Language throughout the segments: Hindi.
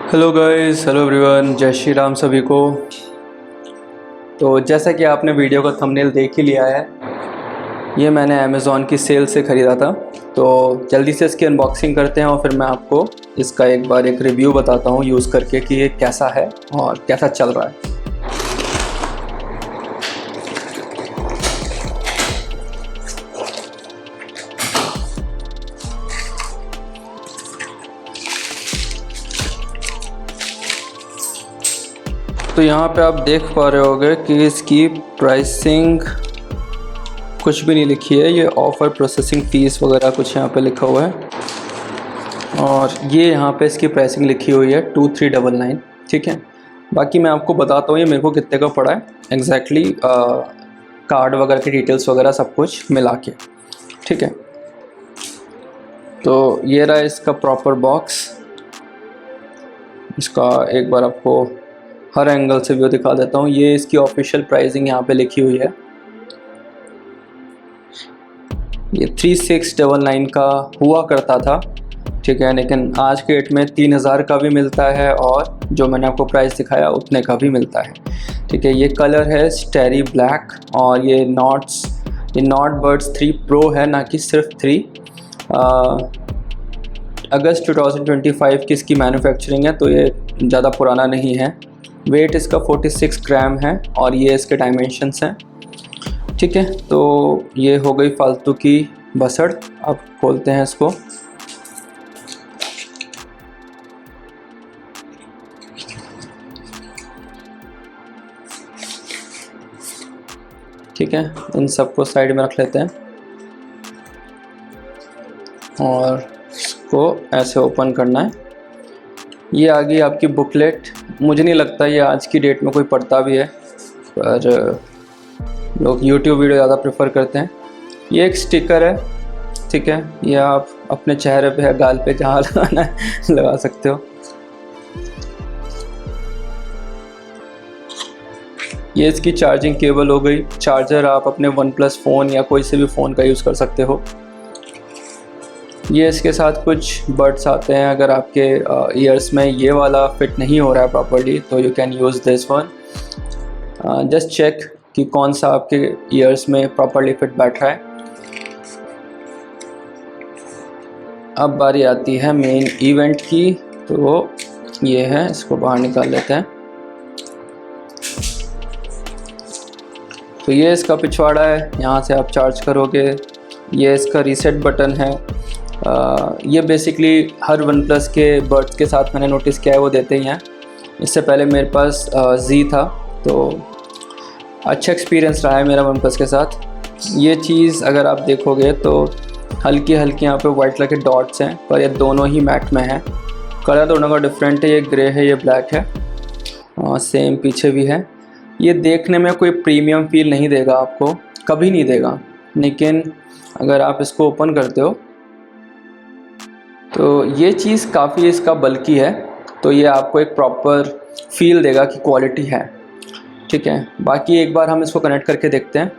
हेलो गाइस, हेलो एवरीवन, जय श्री राम सभी को। तो जैसा कि आपने वीडियो का थंबनेल देख ही लिया है, ये मैंने अमेज़ॉन की सेल से ख़रीदा था। तो जल्दी से इसकी अनबॉक्सिंग करते हैं और फिर मैं आपको इसका एक बार एक रिव्यू बताता हूँ यूज़ करके कि ये कैसा है और कैसा चल रहा है। तो यहाँ पे आप देख पा रहे होंगे कि इसकी प्राइसिंग कुछ भी नहीं लिखी है, ये ऑफ़र प्रोसेसिंग फ़ीस वगैरह कुछ यहाँ पे लिखा हुआ है। और ये यहाँ पे इसकी प्राइसिंग लिखी हुई है 2399, ठीक है। बाकी मैं आपको बताता हूँ ये मेरे को कितने का पड़ा है एग्जैक्टली, कार्ड वगैरह की डिटेल्स वगैरह सब कुछ मिला के, ठीक है। तो ये रहा इसका प्रॉपर बॉक्स। इसका एक बार आपको हर एंगल से व्यू दिखा देता हूँ। ये इसकी ऑफिशियल प्राइसिंग यहाँ पे लिखी हुई है। ये 3699 का हुआ करता था, ठीक है, लेकिन आज के डेट में 3000 का भी मिलता है और जो मैंने आपको प्राइस दिखाया उतने का भी मिलता है, ठीक है। ये कलर है स्टेरी ब्लैक और ये नॉट बड्स 3 प्रो है, ना कि सिर्फ 3। अगस्त 2025 की इसकी मैन्युफैक्चरिंग है, तो ये ज़्यादा पुराना नहीं है। वेट इसका 46 ग्राम है और ये इसके डायमेंशंस हैं, ठीक है। तो ये हो गई फालतू की बसड़। अब खोलते हैं इसको। ठीक है, इन सबको साइड में रख लेते हैं और इसको ऐसे ओपन करना है। ये आ गई आपकी बुकलेट। मुझे नहीं लगता ये आज की डेट में कोई पढ़ता भी है, पर लोग YouTube वीडियो ज़्यादा प्रेफर करते हैं। ये एक स्टिकर है, ठीक है। ये आप अपने चेहरे पे या गाल पे जहाँ लगाना है लगा सकते हो। ये इसकी चार्जिंग केबल हो गई। चार्जर आप अपने OnePlus फ़ोन या कोई से भी फ़ोन का यूज़ कर सकते हो। ये इसके साथ कुछ बड्स आते हैं। अगर आपके ईयर्स में ये वाला फिट नहीं हो रहा है प्रॉपर्ली, तो you can use this one. Just check कि कौन सा आपके ईयर्स में प्रॉपर्ली फिट बैठ रहा है। अब बारी आती है मेन इवेंट की, तो ये है, इसको बाहर निकाल लेते हैं। तो ये इसका पिछवाड़ा है, यहाँ से आप चार्ज करोगे। ये इसका रीसेट बटन है। ये बेसिकली हर OnePlus के बड्स के साथ मैंने नोटिस किया है वो देते ही हैं। इससे पहले मेरे पास Z था, तो अच्छा एक्सपीरियंस रहा है मेरा OnePlus के साथ। ये चीज़ अगर आप देखोगे तो हल्की हल्की यहाँ पे वाइट कलर के डॉट्स हैं, पर ये दोनों ही मैट में हैं। कलर दोनों का डिफरेंट है, ये ग्रे है, ये ब्लैक है, और सेम पीछे भी है। ये देखने में कोई प्रीमियम फील नहीं देगा आपको, कभी नहीं देगा, लेकिन अगर आप इसको ओपन करते हो तो ये चीज़ काफ़ी इसका बल्कि है, तो ये आपको एक प्रॉपर फील देगा कि क्वालिटी है, ठीक है। बाकी एक बार हम इसको कनेक्ट करके देखते हैं।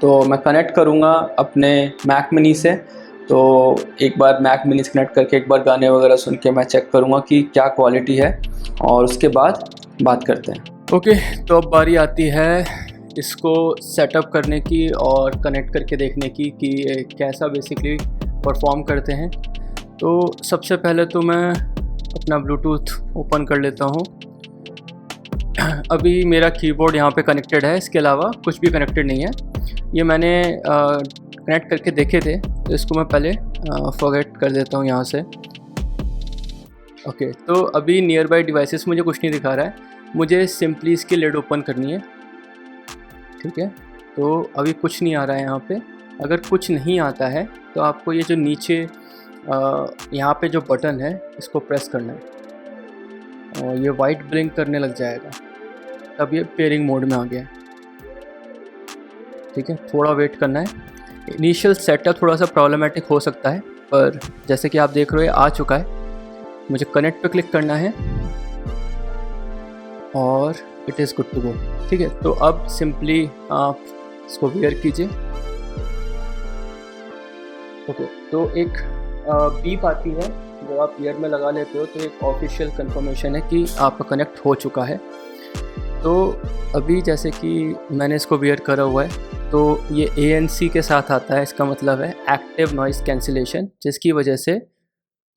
तो मैं कनेक्ट करूँगा अपने मैक मिनी से। तो एक बार मैक मिनी से कनेक्ट करके एक बार गाने वगैरह सुन के मैं चेक करूँगा कि क्या क्वालिटी है, और उसके बाद बात करते हैं। ओके, तो अब बारी आती है इसको सेटअप करने की और कनेक्ट करके देखने की कि ये कैसा बेसिकली परफॉर्म करते हैं। तो सबसे पहले तो मैं अपना ब्लूटूथ ओपन कर लेता हूँ। अभी मेरा कीबोर्ड यहाँ पे कनेक्टेड है, इसके अलावा कुछ भी कनेक्टेड नहीं है। ये मैंने कनेक्ट करके देखे थे, तो इसको मैं पहले फॉरगेट कर देता हूँ यहाँ से। ओके, तो अभी नियर बाई डिवाइसेस मुझे कुछ नहीं दिखा रहा है, मुझे सिंपली इसकी लिड ओपन करनी है, ठीक है। तो अभी कुछ नहीं आ रहा है यहाँ पे। अगर कुछ नहीं आता है तो आपको ये जो नीचे यहाँ पे जो बटन है इसको प्रेस करना है और ये वाइट ब्लिंक करने लग जाएगा, तब ये पेयरिंग मोड में आ गया है, ठीक है। थोड़ा वेट करना है। इनिशियल सेटअप थोड़ा सा प्रॉब्लमेटिक हो सकता है, पर जैसे कि आप देख रहे हो आ चुका है। मुझे कनेक्ट पे क्लिक करना है और it is good to go, ठीक है। तो अब सिंपली आप इसको वेयर कीजिए। ओके, तो एक बीप आती है जो आप ईयर में लगा लेते हो, तो एक ऑफिशियल कंफर्मेशन है कि आपका कनेक्ट हो चुका है। तो अभी जैसे कि मैंने इसको वियर करा हुआ है, तो ये ANC के साथ आता है। इसका मतलब है एक्टिव नॉइज़ कैंसिलेशन, जिसकी वजह से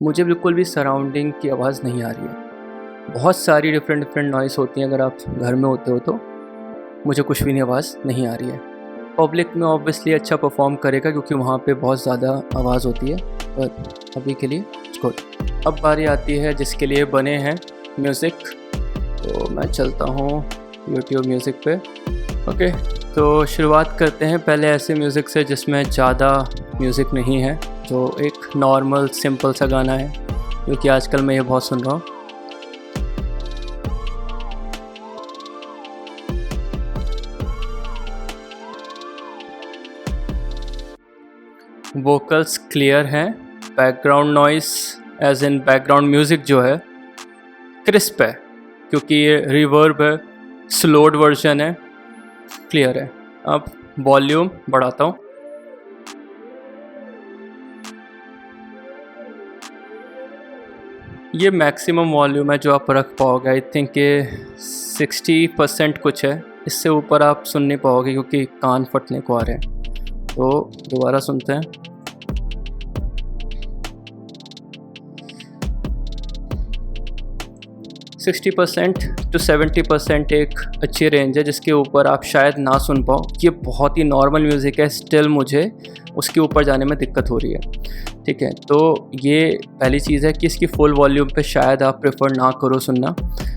मुझे बिल्कुल भी सराउंडिंग की आवाज़ नहीं आ रही है। बहुत सारी डिफरेंट नॉइज़ होती हैं, अगर आप घर में होते हो तो मुझे कुछ भी नहीं आवाज़ नहीं आ रही है। पब्लिक में ऑब्वियसली अच्छा परफॉर्म करेगा क्योंकि वहाँ पे बहुत ज़्यादा आवाज़ होती है, पर अभी के लिए गुड। अब बारी आती है जिसके लिए बने हैं म्यूज़िक, तो मैं चलता हूँ यूट्यूब म्यूज़िक पे। ओके, तो शुरुआत करते हैं पहले ऐसे म्यूज़िक से जिसमें ज़्यादा म्यूज़िक नहीं है, जो एक नॉर्मल सिंपल सा गाना है, क्योंकि आजकल मैं ये बहुत सुन रहा हूँ। वोकल्स क्लियर हैं, background noise as in background music जो है क्रिस्प है, क्योंकि ये रिवर्ब है, स्लोड वर्जन है, क्लियर है। अब वॉल्यूम बढ़ाता हूँ। ये मैक्सिमम वॉल्यूम है जो आप रख पाओगे। आई थिंक ये 60% कुछ है, इससे ऊपर आप सुन नहीं पाओगे क्योंकि कान फटने को आ रहे हैं। तो दोबारा सुनते हैं। सिक्सटी 70% एक अच्छी रेंज है, जिसके ऊपर आप शायद ना सुन पाओ। ये बहुत ही नॉर्मल म्यूज़िक है, स्टिल मुझे उसके ऊपर जाने में दिक्कत हो रही है। ठीक है, तो ये पहली चीज़ है कि इसकी फुल वॉल्यूम पे शायद आप प्रेफर ना करो सुनना।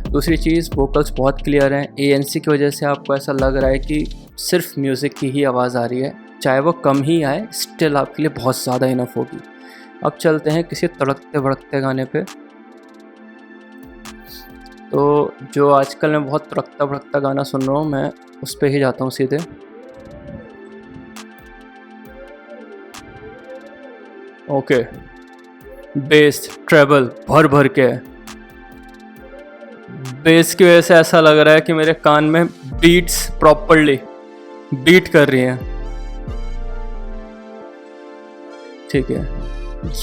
दूसरी चीज़, वोकल्स बहुत क्लियर हैं। ANC की वजह से आपको ऐसा लग रहा है कि सिर्फ म्यूज़िक की ही आवाज़ आ रही है, चाहे वो कम ही आए, स्टिल आपके लिए बहुत ज़्यादा इनफ होगी। अब चलते हैं किसी तड़कते भड़कते गाने पे। तो जो आजकल मैं बहुत तड़कता भड़कता गाना सुन रहा हूँ, मैं उस पर ही जाता हूँ सीधे। ओके, बेस ट्रेबल भर भर के है। बेस की वजह से ऐसा लग रहा है कि मेरे कान में बीट्स प्रॉपरली बीट कर रही हैं। ठीक है,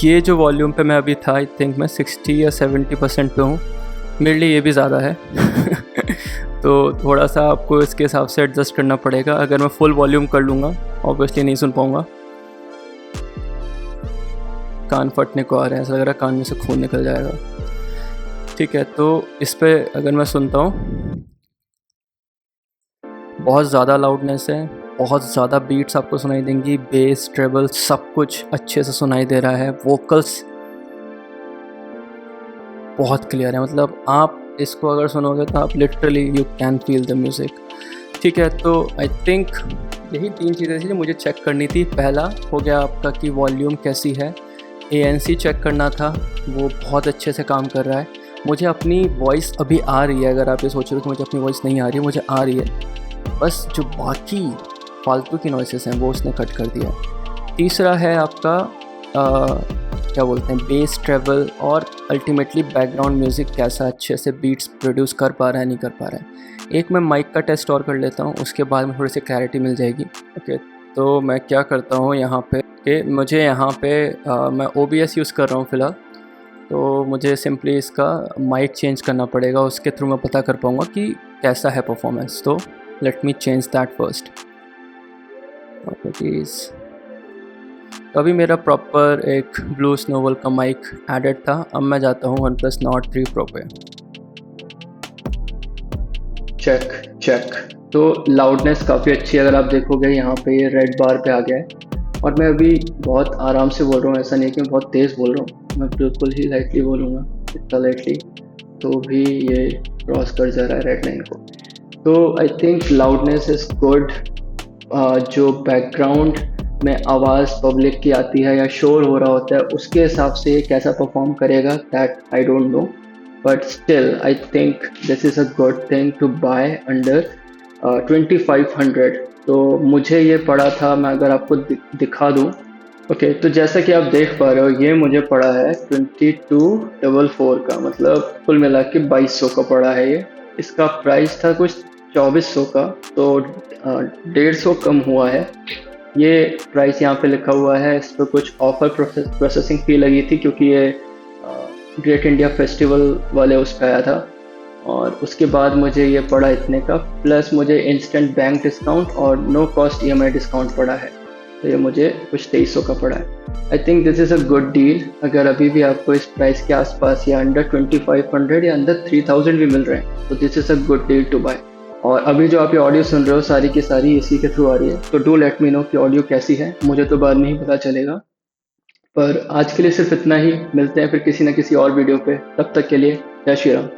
ये जो वॉल्यूम पे मैं अभी था, आई थिंक मैं 60 या 70% पे हूँ। मेरे लिए ये भी ज़्यादा है तो थोड़ा सा आपको इसके हिसाब से एडजस्ट करना पड़ेगा। अगर मैं फुल वॉल्यूम कर लूँगा, ऑब्वियसली नहीं सुन पाऊँगा। कान फटने को आ रहे हैं, ऐसा लग रहा है कान में से खून निकल जाएगा। ठीक है, तो इस पे अगर मैं सुनता हूँ, बहुत ज़्यादा लाउडनेस है, बहुत ज़्यादा बीट्स आपको सुनाई देंगी, बेस ट्रेबल सब कुछ अच्छे से सुनाई दे रहा है। वोकल्स बहुत क्लियर है, मतलब आप इसको अगर सुनोगे तो आप literally you can feel the music. ठीक है, तो आई थिंक यही 3 चीज़ें थी जो मुझे चेक करनी थी। पहला हो गया आपका कि वॉल्यूम कैसी है, ANC चेक करना था, वो बहुत अच्छे से काम कर रहा है। मुझे अपनी वॉइस अभी आ रही है, अगर आप ये सोच रहे हो कि मुझे अपनी वॉइस नहीं आ रही है, मुझे आ रही है, बस जो बाकी फालतू की नॉइसेस हैं वो उसने कट कर दिया। तीसरा है आपका क्या बोलते हैं, बेस ट्रेवल और अल्टीमेटली बैकग्राउंड म्यूज़िक कैसा अच्छे से बीट्स प्रोड्यूस कर पा रहा है, नहीं कर पा रहा है। एक मैं माइक का टेस्ट और कर लेता हूँ, उसके बाद में थोड़ी सी क्लैरिटी मिल जाएगी। ओके, तो मैं क्या करता हूँ यहाँ पे कि मुझे यहाँ पे मैं OBS यूज़ कर रहा हूँ फ़िलहाल, तो मुझे सिंपली इसका माइक चेंज करना पड़ेगा, उसके थ्रू मैं पता कर पाऊँगा कि कैसा है परफॉर्मेंस। तो let me change that first. Properties, तो अभी मेरा प्रॉपर एक ब्लू स्नोवल का माइक एडेड था। अब मैं जाता हूँ OnePlus Nord 3 Pro पे। चेक, तो लाउडनेस काफ़ी अच्छी है। अगर आप देखोगे यहाँ पे ये रेड बार पे आ गया है, और मैं अभी बहुत आराम से बोल रहा हूँ, ऐसा नहीं कि मैं बहुत तेज़ बोल रहा हूँ, मैं बिल्कुल ही लाइटली बोलूँगा, इतना लाइटली तो भी ये क्रॉस कर जा रहा है रेड लाइन को। तो I think loudness is good. जो बैकग्राउंड में आवाज़ पब्लिक की आती है या शोर हो रहा होता है, उसके हिसाब से ये कैसा परफॉर्म करेगा, that I don't know, but still I think this is a good thing to buy under 2500। तो मुझे ये पड़ा था, मैं अगर आपको दिखा दूँ। ओके, तो जैसा कि आप देख पा रहे हो, ये मुझे पड़ा है 2244 का, मतलब कुल मिला के 2200 का पड़ा है ये। इसका प्राइस था कुछ 2400 का, तो 150 कम हुआ है। ये प्राइस यहाँ पे लिखा हुआ है, इस पर कुछ ऑफर प्रोसेसिंग फ़ी लगी थी क्योंकि ये ग्रेट इंडिया फेस्टिवल वाले उस पर आया था, और उसके बाद मुझे ये पड़ा इतने का, प्लस मुझे इंस्टेंट बैंक डिस्काउंट और नो कॉस्ट EMI डिस्काउंट पड़ा है, तो ये मुझे कुछ 2300 का पड़ा है। आई think this is a good deal. अगर अभी भी आपको इस प्राइस के आसपास या अंडर 2500 या अंदर 3000 भी मिल रहे हैं तो this is a good deal to buy. और अभी जो आप ये ऑडियो सुन रहे हो सारी की सारी इसी के थ्रू आ रही है, तो डू लेट मी नो कि ऑडियो कैसी है, मुझे तो बाद में ही पता चलेगा। पर आज के लिए सिर्फ इतना ही, मिलते हैं फिर किसी न किसी और वीडियो पे, तब तक के लिए जय श्री राम।